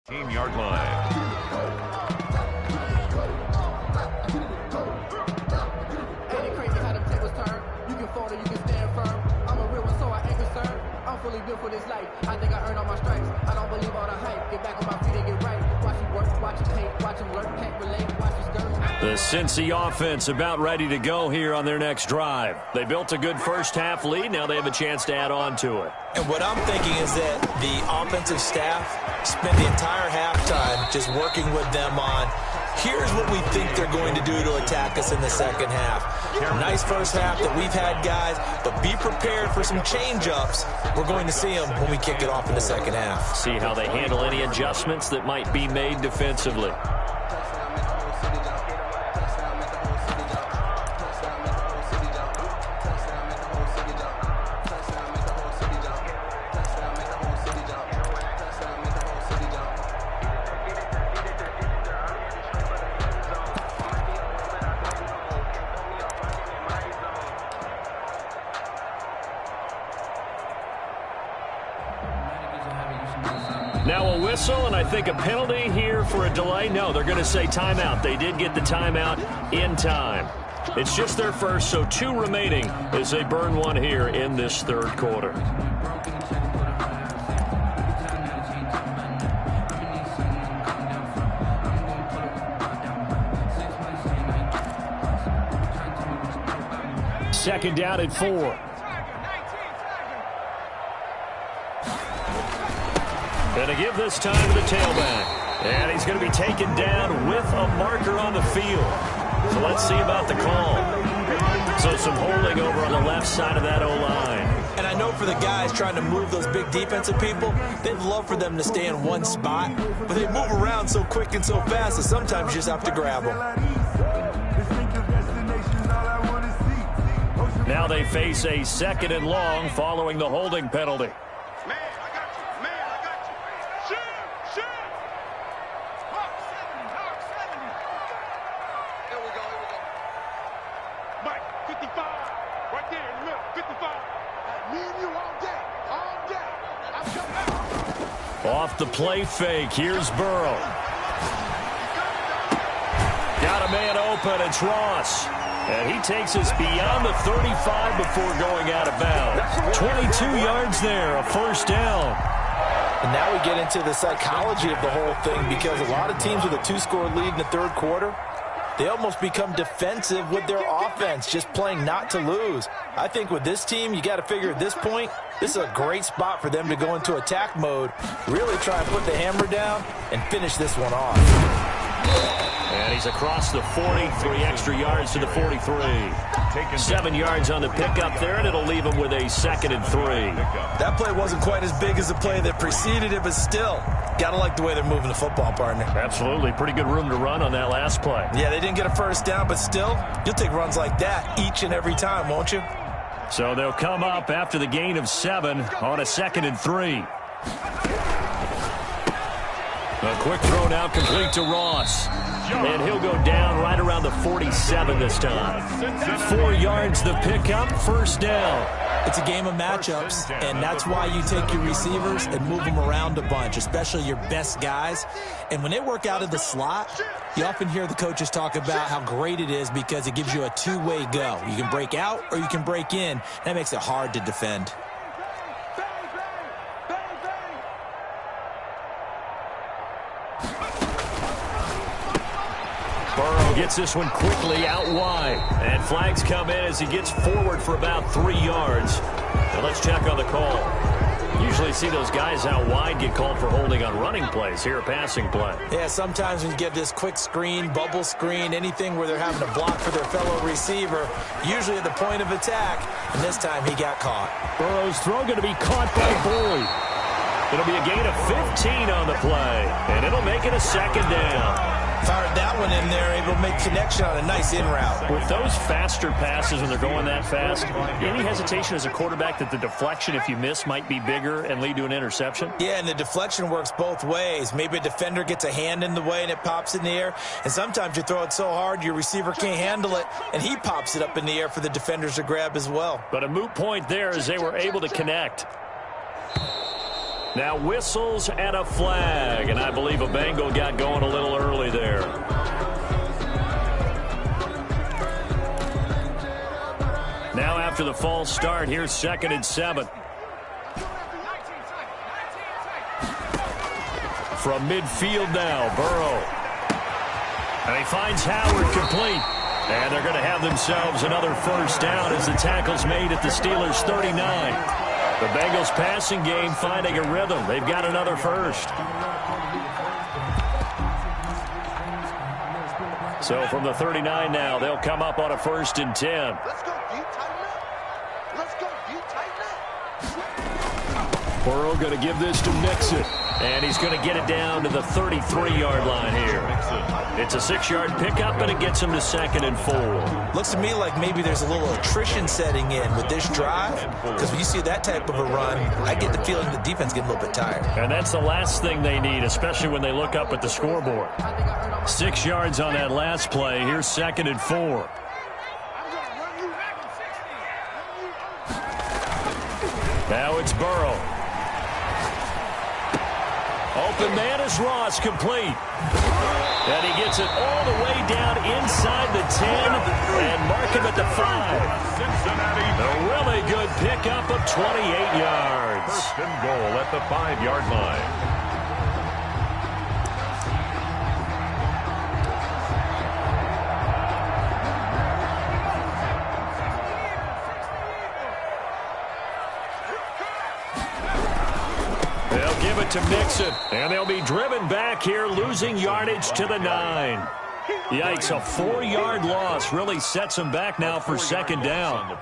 15-yard line. Ain't it crazy how the tables turn? You can fall or you can stand firm. I'm a real one, so I ain't concerned. I'm fully built for this life. I think I earned all my stripes. I don't believe all the hype. Get back on my feet and get right. Watch him work, watch him paint, watch him lurk, can't relate, watch his skirt. The Cincy offense about ready to go here on their next drive. They built a good first-half lead. Now they have a chance to add on to it. And what I'm thinking is that the offensive staff spent the entire halftime just working with them on, here's what we think they're going to do to attack us in the second half. Nice first half that we've had, guys, but be prepared for some change-ups. We're going to see them when we kick it off in the second half. See how they handle any adjustments that might be made defensively. Now a whistle, and I think a penalty here for a delay. No, they're going to say timeout. They did get the timeout in time. It's just their first, so 2 remaining as they burn one here in this third quarter. Second down at 4. Going to give this time to the tailback. And he's going to be taken down with a marker on the field. So let's see about the call. So some holding over on the left side of that O-line. And I know for the guys trying to move those big defensive people, they'd love for them to stay in one spot. But they move around so quick and so fast that sometimes you just have to grab them. Now they face a 2nd and long following the holding penalty. Off the play fake, here's Burrow. Got a man open, it's Ross. And he takes us beyond the 35 before going out of bounds. 22 yards there, a first down. And now we get into the psychology of the whole thing, because a lot of teams with a 2-score lead in the third quarter, they almost become defensive with their offense, just playing not to lose. I think with this team, you got to figure at this point, this is a great spot for them to go into attack mode, really try and put the hammer down and finish this one off. And he's across the 40, 3 extra yards to the 43. 7 yards on the pickup there, and it'll leave him with a 2nd and 3. That play wasn't quite as big as the play that preceded it, but still, got to like the way they're moving the football, partner. Absolutely. Pretty good room to run on that last play. Yeah, they didn't get a first down, but still, you'll take runs like that each and every time, won't you? So they'll come up after the gain of 7 on a 2nd and 3. A quick throw now complete to Ross. And he'll go down right around the 47 this time. 4 yards the pickup, first down. It's a game of matchups, and that's why you take your receivers and move them around a bunch, especially your best guys. And when they work out of the slot, you often hear the coaches talk about how great it is because it gives you a 2-way go. You can break out or you can break in. That makes it hard to defend. Burrow gets this one quickly out wide. And flags come in as he gets forward for about 3 yards. Now let's check on the call. Usually see those guys out wide get called for holding on running plays. Here, a passing play. Yeah, sometimes when you get this quick screen, bubble screen, anything where they're having to block for their fellow receiver, usually at the point of attack, and this time he got caught. Burrow's throw going to be caught by Boyd. It'll be a gain of 15 on the play, and it'll make it a 2nd down. Fired that one in there, able to make connection on a nice in route. With those faster passes when they're going that fast, any hesitation as a quarterback that the deflection, if you miss, might be bigger and lead to an interception? Yeah, and the deflection works both ways. Maybe a defender gets a hand in the way and it pops in the air, and sometimes you throw it so hard your receiver can't handle it, and he pops it up in the air for the defenders to grab as well. But a moot point there as they were able to connect. Now whistles and a flag, and I believe a Bengal got going a little early there. Now after the false start, here's 2nd and 7. From midfield now, Burrow. And he finds Howard complete. And they're going to have themselves another first down as the tackle's made at the Steelers' 39. The Bengals passing game finding a rhythm. They've got another first. So from the 39 now, they'll come up on a 1st and 10. Let's go, you tighten up. Let's go, you tighten up. Burrow going to give this to Mixon. And he's going to get it down to the 33-yard line here. It's a 6-yard pickup, and it gets him to 2nd and 4. Looks to me like maybe there's a little attrition setting in with this drive, because when you see that type of a run, I get the feeling the defense getting a little bit tired. And that's the last thing they need, especially when they look up at the scoreboard. 6 yards on that last play. Here's 2nd and 4. Now it's Burrow. Open man is Ross, complete. And he gets it all the way down inside the 10 and mark him at the 5. Cincinnati. A really good pickup of 28 yards. 1st and goal at the 5-yard line. They'll give it to Mixon, and they'll be driven back here, losing yardage to the 9. Yikes, a 4-yard loss really sets them back now for 2nd down.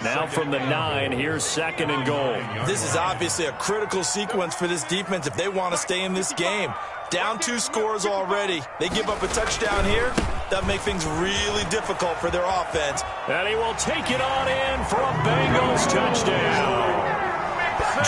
Now from the 9, here's 2nd and goal. This is obviously a critical sequence for this defense if they want to stay in this game. Down 2 scores already. They give up a touchdown here. That make things really difficult for their offense. And he will take it on in for a Bengals touchdown.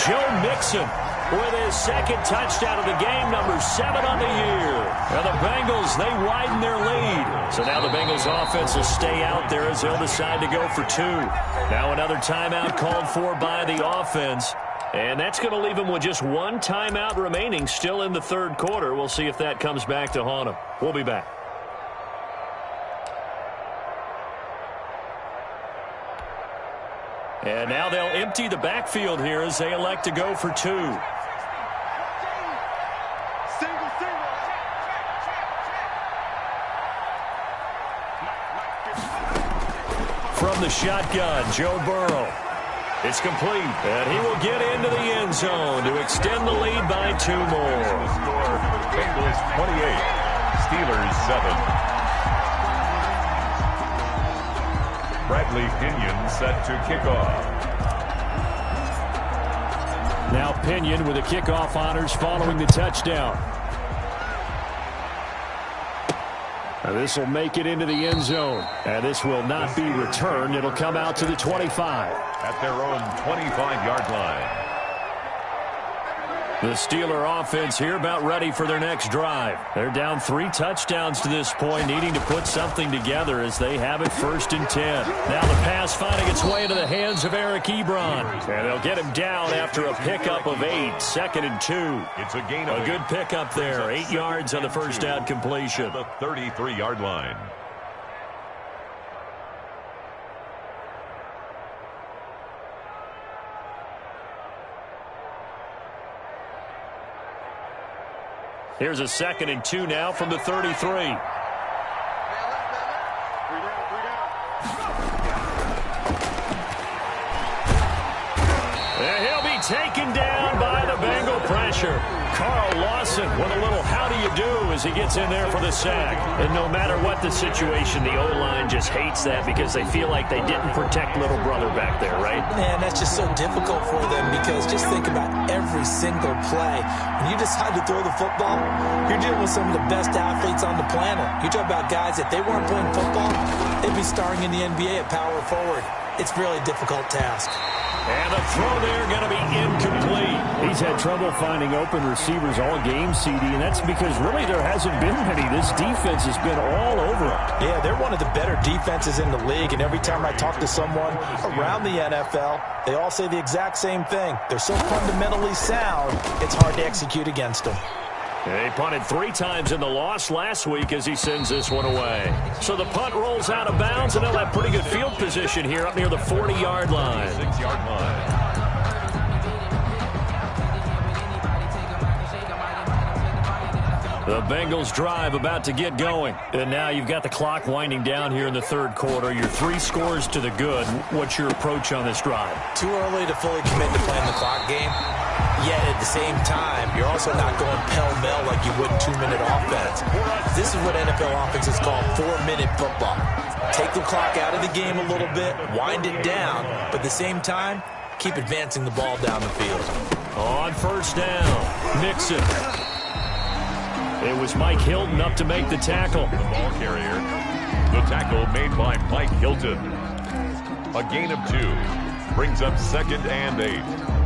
Joe Mixon with his 2nd touchdown of the game, number 7 on the year. And the Bengals, they widen their lead. So now the Bengals offense will stay out there as they'll decide to go for 2. Now another timeout called for by the offense. And that's going to leave them with just 1 timeout remaining still in the 3rd quarter. We'll see if that comes back to haunt them. We'll be back. And now they'll empty the backfield here as they elect to go for 2. From the shotgun, Joe Burrow. It's complete, and he will get into the end zone to extend the lead by 2 more. Score, Bengals 28, Steelers 7. Bradley Pinion set to kick off. Now Pinion with the kickoff honors following the touchdown. And this will make it into the end zone. And this will not be returned. It'll come out to the 25. At their own 25-yard line. The Steeler offense here about ready for their next drive. They're down 3 touchdowns to this point, needing to put something together as they have it 1st and 10. Now the pass finding its way into the hands of Eric Ebron. And they'll get him down after a pickup of 8, 2nd and 2. It's a gain of a good pickup there, 8 yards on the first down completion. The 33-yard line. Here's a 2nd and 2 now from the 33. And he'll be taken down by the Bengal pressure. Carl Lawson with a little how do you do as he gets in there for the sack. And no matter what the situation, the O-line just hates that because they feel like they didn't protect little brother back there, right? Man, that's just so difficult for them because just think about every single play. When you decide to throw the football, you're dealing with some of the best athletes on the planet. You talk about guys, if they weren't playing football, they'd be starring in the NBA at power forward. It's a really difficult task. And the throw there going to be incomplete. He he's had trouble finding open receivers all game, CD, and that's because really there hasn't been many. This defense has been all over him. Yeah, they're one of the better defenses in the league, and every time I talk to someone around the NFL, they all say the exact same thing. They're so fundamentally sound, it's hard to execute against them. They punted 3 times in the loss last week as he sends this one away. So the punt rolls out of bounds, and they'll have pretty good field position here up near the 40-yard line. 6-yard line. The Bengals drive about to get going. And now you've got the clock winding down here in the third quarter. You're 3 scores to the good. What's your approach on this drive? Too early to fully commit to playing the clock game. Yet at the same time, you're also not going pell-mell like you would in 2-minute offense. This is what NFL offenses call 4-minute football. Take the clock out of the game a little bit, wind it down, but at the same time, keep advancing the ball down the field. On first down, Mixon. It was Mike Hilton up to make the tackle. The ball carrier. The tackle made by Mike Hilton. A gain of 2. Brings up 2nd and 8.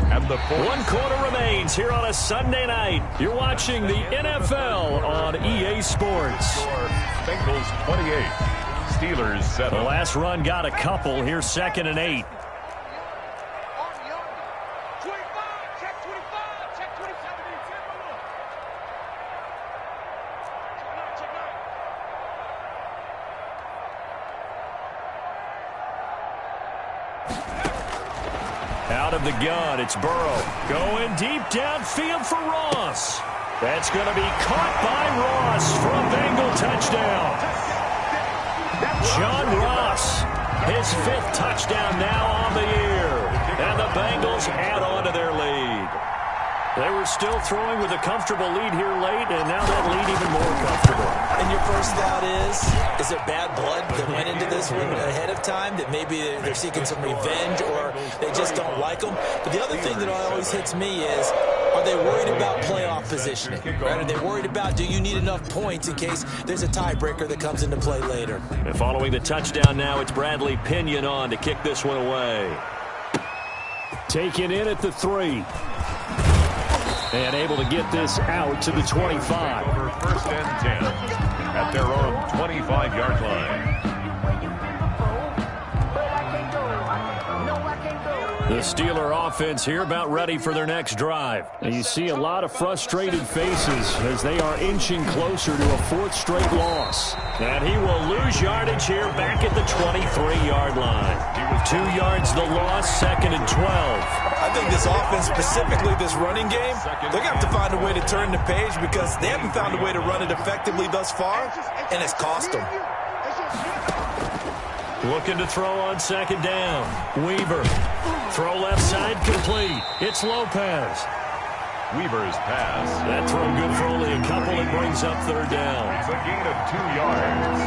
At the 4. 1 quarter remains here on a Sunday night. You're watching the NFL on EA Sports. Bengals 28. Steelers 7. The last run got a couple. Here's 2nd and 8. Out of the gun, it's Burrow. Going deep downfield for Ross. That's going to be caught by Ross for a Bengal touchdown. John Ross, his 5th touchdown now on the year. And the Bengals add on to their lead. They were still throwing with a comfortable lead here late, and now that lead even more comfortable. And your first thought is there bad blood that went into this one ahead of time, that maybe they're seeking some revenge or they just don't like them? But the other thing that always hits me is, are they worried about playoff positioning? Right? Are they worried about, do you need enough points in case there's a tiebreaker that comes into play later? And following the touchdown now, it's Bradley Pinion on to kick this one away. Taken in at the 3. And able to get this out to the 25. Over 1st and 10 at their own 25-yard line. The Steeler offense here about ready for their next drive. And you see a lot of frustrated faces as they are inching closer to a 4th straight loss. And he will lose yardage here back at the 23-yard line. 2 yards the loss, 2nd and 12. I think this offense, specifically this running game, they're going to have to find a way to turn the page because they haven't found a way to run it effectively thus far, and it's cost them. Looking to throw on 2nd down. Weaver. Throw left side complete. It's Lopez. Weaver's pass. That throw good for only a couple. It brings up 3rd down. It's a gain of 2 yards.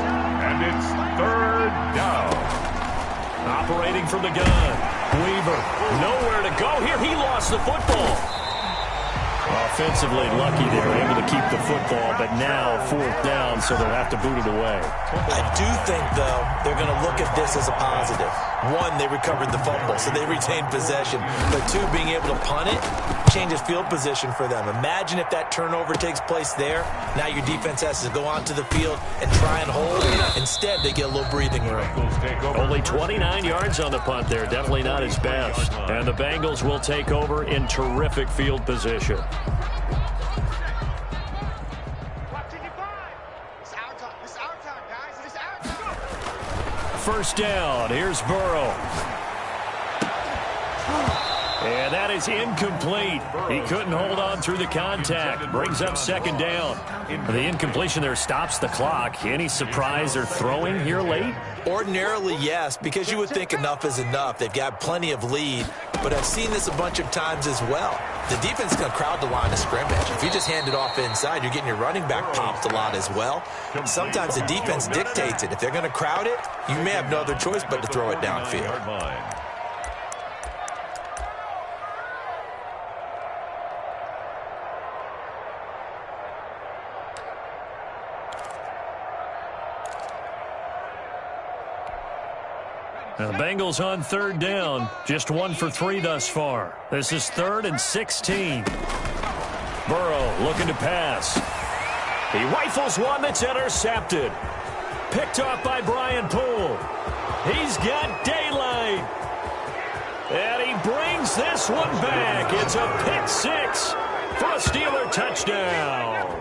And it's 3rd down. Operating from the gun. Weaver. Nowhere to go here. He lost the football. Offensively lucky they were able to keep the football, but now 4th down, so they'll have to boot it away. I do think, though, they're going to look at this as a positive. 1, they recovered the fumble, so they retained possession. But 2, being able to punt it changes field position for them. Imagine if that turnover takes place there. Now your defense has to go onto the field and try and hold. Instead, they get a little breathing room. Only 29 yards on the punt there. Definitely not his best. And the Bengals will take over in terrific field position. First down. Here's Burrow. And that is incomplete. He couldn't hold on through the contact. Brings up 2nd down. The incompletion there stops the clock. Any surprise they're throwing here late? Ordinarily, yes, because you would think enough is enough. They've got plenty of lead, but I've seen this a bunch of times as well. The defense is going to crowd the line of scrimmage. If you just hand it off inside, you're getting your running back popped a lot as well. Sometimes the defense dictates it. If they're going to crowd it, you may have no other choice but to throw it downfield. The Bengals on third down, just 1 for 3 thus far. This is 3rd and 16. Burrow looking to pass. He rifles one that's intercepted. Picked off by Brian Poole. He's got daylight. And he brings this one back. It's a pick 6 for a Steeler touchdown.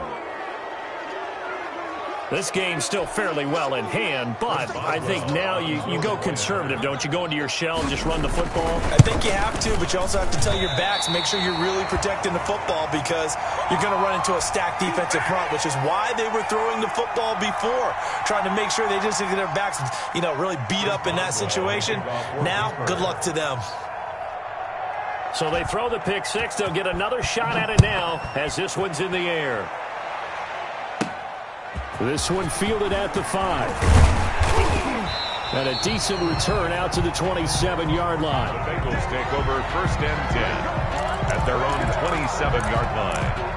This game's still fairly well in hand, but I think now you go conservative, don't you? Go into your shell and just run the football? I think you have to, but you also have to tell your backs, make sure you're really protecting the football because you're going to run into a stacked defensive front, which is why they were throwing the football before, trying to make sure they just get their backs, really beat up in that situation. Now, good luck to them. So they throw the pick 6. They'll get another shot at it now as this one's in the air. This one fielded at the 5. And a decent return out to the 27-yard line. The Bengals take over 1st and 10 at their own 27-yard line.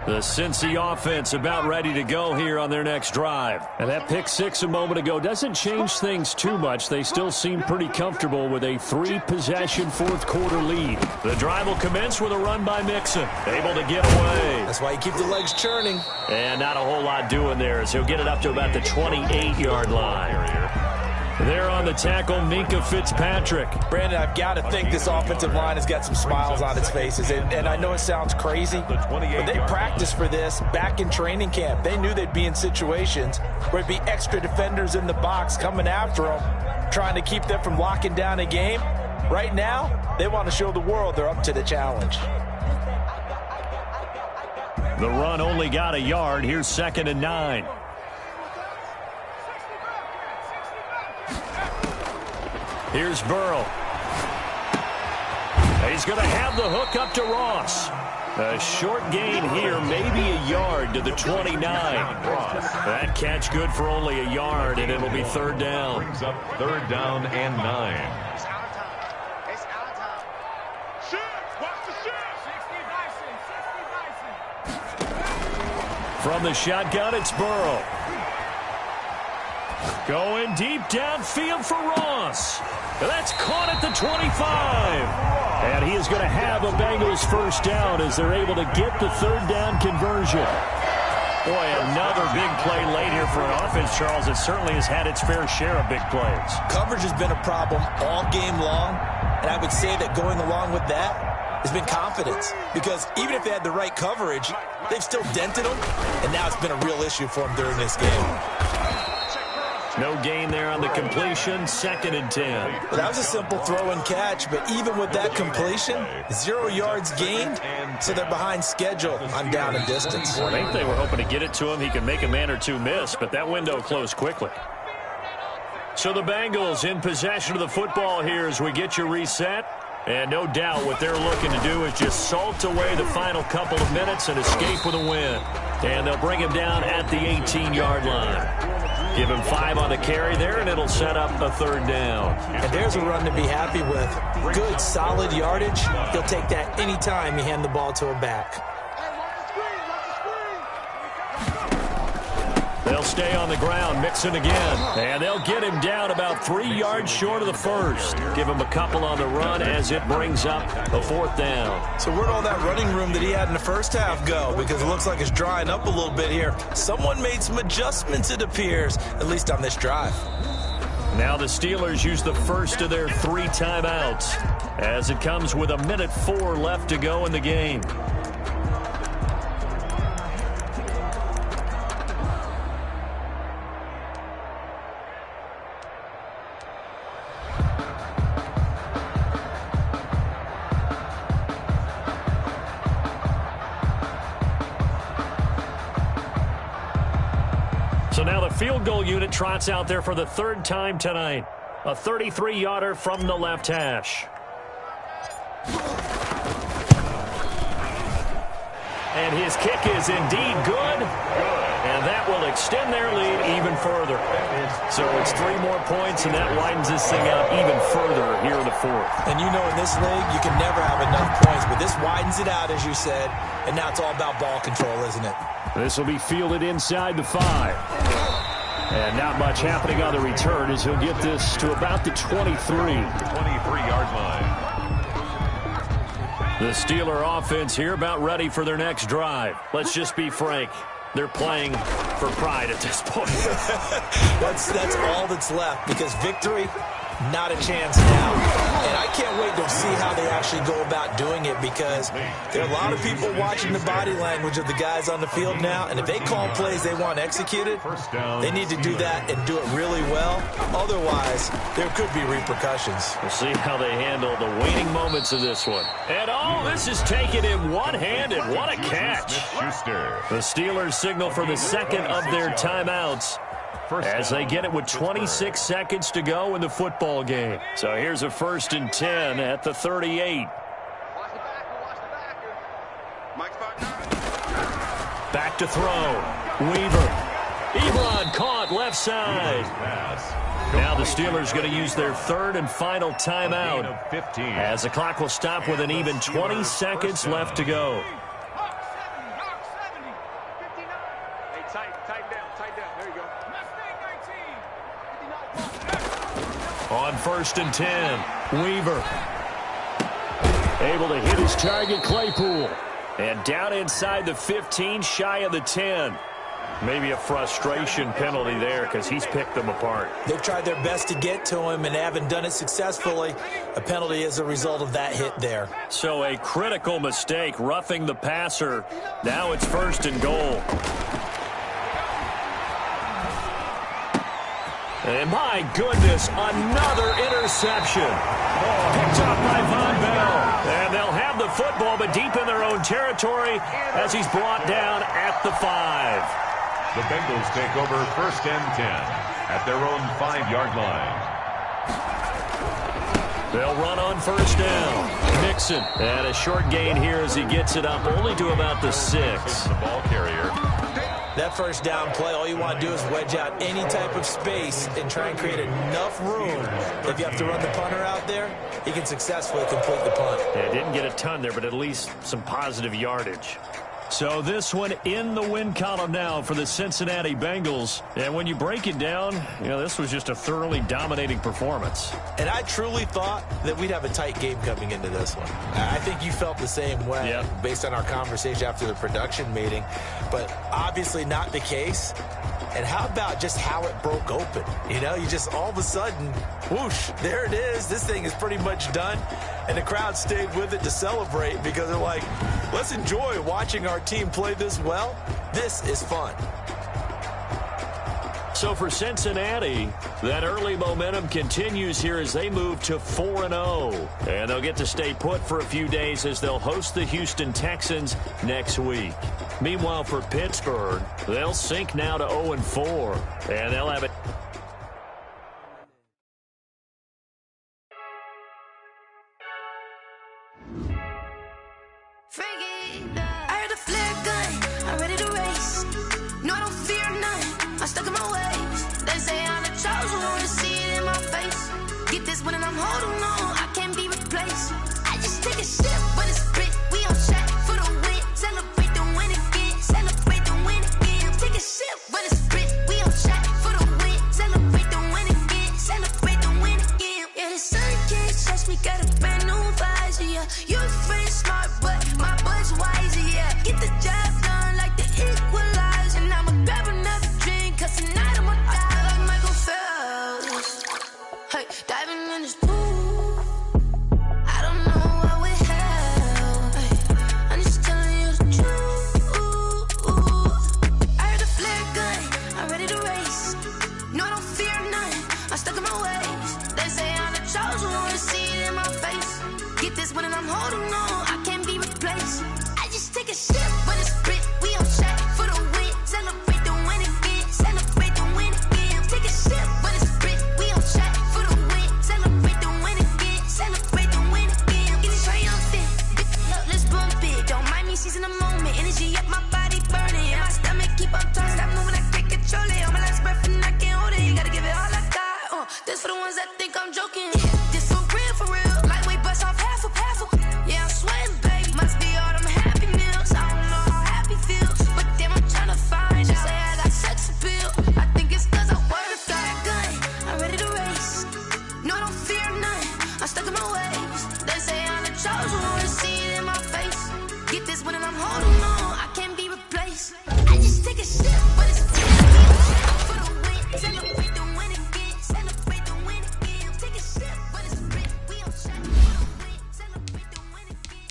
The Cincy offense about ready to go here on their next drive. And that pick 6 a moment ago doesn't change things too much. They still seem pretty comfortable with a 3-possession fourth-quarter lead. The drive will commence with a run by Mixon. Able to get away. That's why you keep the legs churning. And not a whole lot doing there as he'll get it up to about the 28-yard line. There on the tackle, Minkah Fitzpatrick. Brandon, I've got to think this offensive line has got some smiles on its faces. And I know it sounds crazy, but they practiced for this back in training camp. They knew they'd be in situations where it'd be extra defenders in the box coming after them, trying to keep them from locking down a game. Right now, they want to show the world they're up to the challenge. The run only got a yard. Here's 2nd and 9. Here's Burrow. He's going to have the hook up to Ross. A short gain here, maybe a yard to the 29. That catch good for only a yard, and it'll be 3rd down. Brings up 3rd down and 9. It's our time. It's our time. Shoot! Watch the shoot! From the shotgun, it's Burrow. Going deep downfield for Ross. That's caught at the 25. And he is going to have a Bengals 1st down as they're able to get the 3rd down conversion. Boy, another big play late here for an offense, Charles. It certainly has had its fair share of big plays. Coverage has been a problem all game long, and I would say that going along with that has been confidence. Because even if they had the right coverage, they've still dented them, and now it's been a real issue for them during this game. No gain there on the completion, 2nd and 10. Well, that was a simple throw and catch, but even with that completion, 0 yards gained, so they're behind schedule on down and distance. I think they were hoping to get it to him. He could make a man or two miss, but that window closed quickly. So the Bengals in possession of the football here as we get you reset. And no doubt what they're looking to do is just salt away the final couple of minutes and escape with a win. And they'll bring him down at the 18-yard line. Give him 5 on the carry there, and it'll set up a 3rd down. And there's a run to be happy with. Good, solid yardage. He'll take that anytime you hand the ball to him back. They'll stay on the ground, Mixon again. And they'll get him down about 3 yards short of the 1st. Give him a couple on the run as it brings up a 4th down. So where'd all that running room that he had in the first half go? Because it looks like it's drying up a little bit here. Someone made some adjustments, it appears, at least on this drive. Now the Steelers use the first of their 3 timeouts as it comes with 1:04 left to go in the game. So now the field goal unit trots out there for the 3rd time tonight. A 33-yarder from the left hash. And his kick is indeed good. And that will extend their lead even further. So it's 3 more points, and that widens this thing out even further here in the fourth. And you know in this league, you can never have enough points, but this widens it out, as you said, and now it's all about ball control, isn't it? This will be fielded inside the 5. And not much happening on the return as he'll get this to about the 23. 23-yard line. The Steeler offense here about ready for their next drive. Let's just be frank. They're playing for pride at this point. That's all that's left, because victory, not a chance now. And I can't wait to see how they actually go about doing it, because there are a lot of people watching the body language of the guys on the field now, and if they call plays they want executed, they need to do that and do it really well. Otherwise, there could be repercussions. We'll see how they handle the waning moments of this one. And this is taken in one-handed. What a catch. The Steelers signal for the second of their timeouts as they get it with 26 seconds to go in the football game. So here's a 1st and 10 at the 38. Back to throw. Weaver. Ebron caught left side. Now the Steelers going to use their 3rd and final timeout as the clock will stop with an even 20 seconds left to go. On 1st and 10, Weaver able to hit his target, Claypool. And down inside the 15, shy of the 10. Maybe a frustration penalty there because he's picked them apart. They've tried their best to get to him and haven't done it successfully. A penalty is a result of that hit there. So a critical mistake, roughing the passer. Now it's 1st and goal. And my goodness, another interception. Picked up by Von Bell. And they'll have the football, but deep in their own territory as he's brought down at the 5. The Bengals take over 1st and 10 at their own 5-yard line. They'll run on 1st down. Mixon. And a short gain here as he gets it up only to about the 6. The ball carrier. That 1st down play, all you want to do is wedge out any type of space and try and create enough room. If you have to run the punter out there, he can successfully complete the punt. Yeah, didn't get a ton there, but at least some positive yardage. So this one in the win column now for the Cincinnati Bengals. And when you break it down, this was just a thoroughly dominating performance. And I truly thought that we'd have a tight game coming into this one. I think you felt the same way based on our conversation after the production meeting. But obviously not the case. And how about just how it broke open? You just all of a sudden, whoosh, there it is. This thing is pretty much done. And the crowd stayed with it to celebrate because they're like, let's enjoy watching our team play this well. This is fun. So for Cincinnati, that early momentum continues here as they move to 4-0. And they'll get to stay put for a few days as they'll host the Houston Texans next week. Meanwhile, for Pittsburgh, they'll sink now to 0-4. And they'll have it. I heard a flare gun, I'm ready to race. No, I don't fear none, I'm stuck in my ways. They say I'm the chosen one, see it in my face. Get this one and I'm holding on, I can't be replaced. I just take a sip, but it's spit, we on track for the win. Celebrate the win again, celebrate the win again. Take a sip, but it's spit, we on track for the win. Celebrate the win again, celebrate the win again. Yeah, the sun can't touch me, got a brand new visor, yeah. You're friend smart, but my buzz wiser, yeah. Get the job done like the equalizer. And I'ma grab another drink, cause tonight I'ma die like Michael Phelps. Hey, diving in this pool. seize in the moment. Energy up my body burning. And my stomach keep on turning. Stop moving, I can't control it. On my last breath and I can't hold it. You gotta give it all I got. This for the ones that think I'm joking. This for real, for real. Lightweight bust off half a. Yeah, I'm sweating, babe. Must be all them happy meals. I don't know how happy feels. But damn, I'm trying to find out. Say I got sex appeal. I think it's cause I work a gun. I'm ready to race. No, I don't fear none. I'm stuck in my ways. They say I'm the chosen one. See it in my face. Get this one and I'm holding on. I can't be replaced. I just take a sip, but it's for the win. Celebrate the win again. Celebrate the win again. Take a sip, but it's rip. We on track for the win. Celebrate the win again.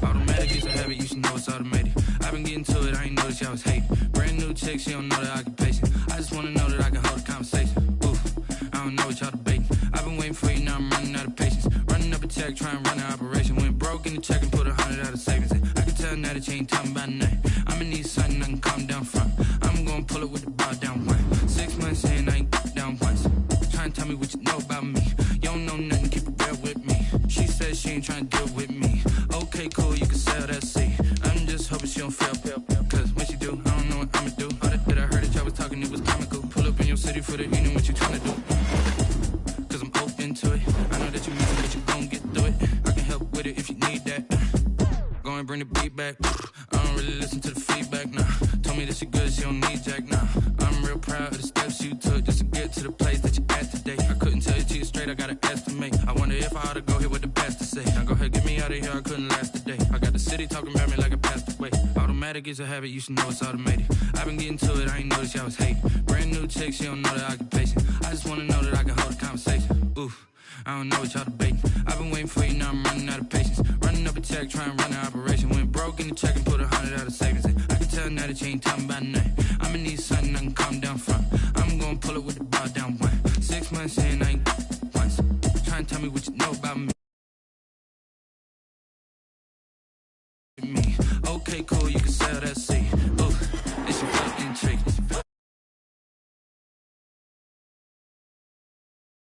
Automatic is a habit, you should know it's automated. I've been getting to it, I ain't noticed y'all was hating. Brand new chick, she don't know the occupation. I just wanna know that I can hold a conversation. Oof, I don't know what y'all debating. I've been waiting for you, now I'm running out of patience. Running up a check, trying to run an operation. Went broke in the check and put 100 out of savings in. I can tell now that you ain't talking about nothing. I'ma need something I can calm down from. I'm gonna pull it with the bar down one. 6 months in, I ain't down once. Trying to tell me what you know about me. You don't know nothing, keep it real with me. She says she ain't trying to deal with me. Okay, cool, you can sell that seat. I'm just hoping she don't fail. Cause when she do, I don't know what I'ma do. All that I heard that y'all was talking, it was comical. Pull up in your city for the evening, what you trying to do? Cause I'm open to it. I know that you mean that you gon' get through it. I can help with it if you need that. Go and bring the beat back. I don't really listen to the feedback, nah. Told me that she good, she don't need jack, nah. I'm real proud of the steps you took just to get to the place that you at today. I couldn't tell you to you straight, I gotta estimate. I wonder if I ought to go here with the best to say. Now go ahead, get me out of here, I couldn't last a day. I got the city talking about me like I passed away. Automatic is a habit, you should know it's automated. I've been getting to it, I ain't noticed y'all was hating. Brand new chick, she don't know the occupation. I just wanna know that I can hold a conversation. Oof, I don't know what y'all debating. I've been waiting for you, now I'm running out of patience. Running up a check, trying to run an operation. Went broke in the check and put 100 out of savings in. I can tell now that you ain't talking about nothing. I'ma need something I can calm down from. I'm gonna pull it with the bar down one. 6 months in, I ain't once. Trying to tell me what you know about me. Okay, cool, you can sell that seat.